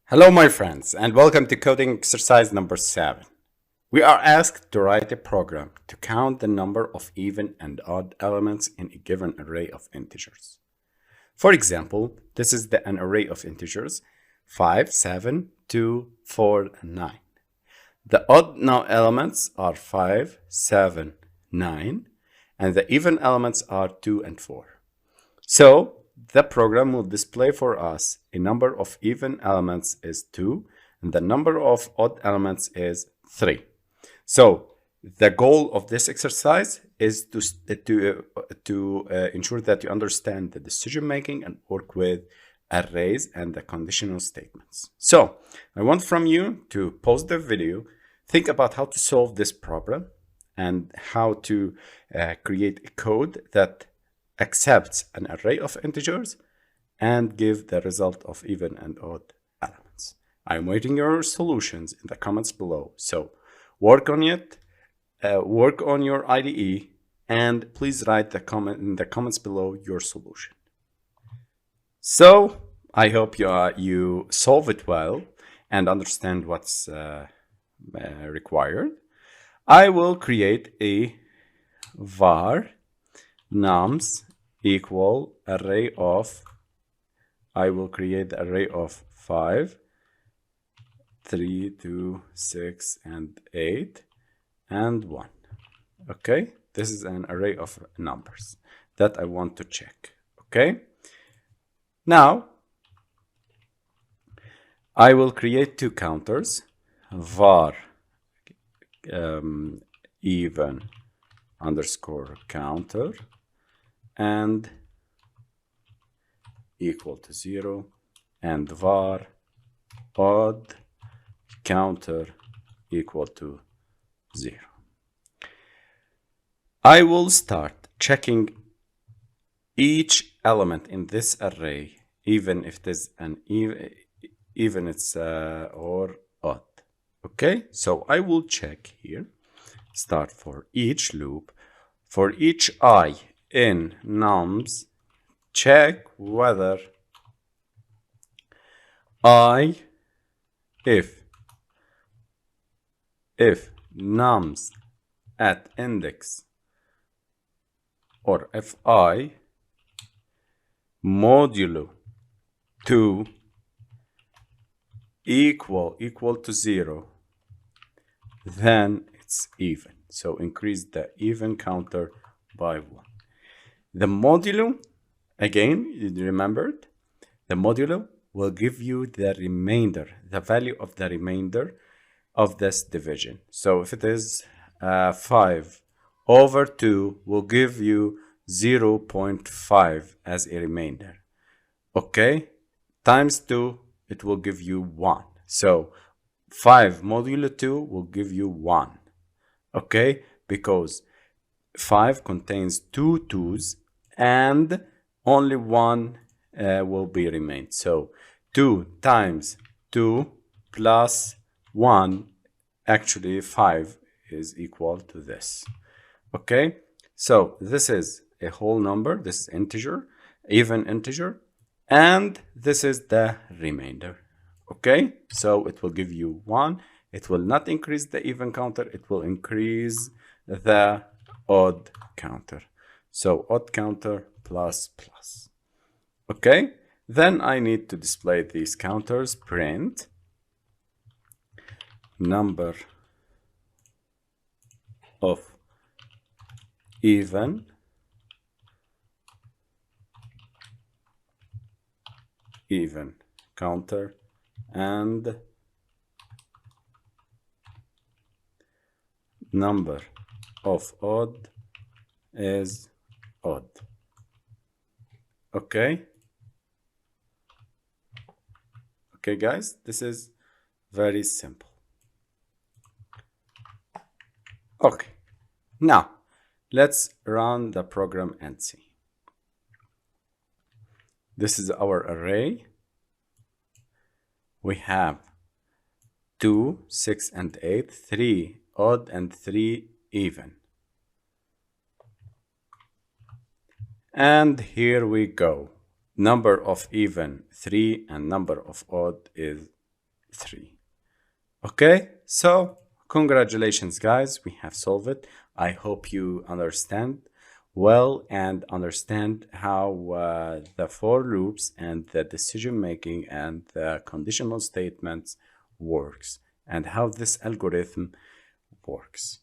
Hello, my friends, and welcome to coding exercise number 7. We are asked to write a program to count the number of even and odd elements in a given array of integers. For example, this is an array of integers 5, 7, 2, 4, and 9. The odd now elements are 5, 7, 9, and the even elements are 2 and 4. So the program will display for us a number of even elements is 2 and the number of odd elements is 3. So the goal of this exercise is to ensure that you understand the decision making and work with arrays and the conditional statements. So I want from you to pause the video, think about how to solve this problem and how to create a code that accepts an array of integers and give the result of even and odd elements. I'm waiting your solutions in the comments below. So work on it, work on your IDE, and please write in the comments below your solution. So I hope you solve it well and understand what's required. I will create a var nums equal array of, I will create the array of 5, 3, 2, 6, and 8, and 1. Okay, this is an array of numbers that I want to check. Okay, now I will create two counters, var even underscore counter and equal to 0 and var odd counter equal to 0. I will start checking each element in this array, even if it is an even it's or odd. Okay, so I will check here, start for each loop, for each I in nums, check whether if nums at index or if I modulo 2 equal to 0, then it's even. So increase the even counter by 1. The modulo, again, you remembered, the modulo will give you the remainder, the value of the remainder of this division. So if it is 5 over 2 will give you 0.5 as a remainder. Okay, times 2, it will give you 1. So 5 modulo 2 will give you 1. Okay, because 5 contains 2 2's and only 1 will be remained. So 2 times 2 plus 1, actually 5 is equal to this. Okay, so this is a whole number, this is integer, even integer, and this is the remainder. Okay, so it will give you 1. It will not increase the even counter, it will increase the odd counter. So odd counter plus plus. Okay, then I need to display these counters. Print number of even counter and number of odd is odd. Okay, guys, this is very simple. Okay, now let's run the program and see. This is our array. We have 2, 6, and 8, 3 odd and 3 even. And here we go. Number of even 3 and number of odd is 3. Okay, so congratulations, guys. We have solved it. I hope you understand well and understand how the for loops and the decision making and the conditional statements works and how this algorithm works.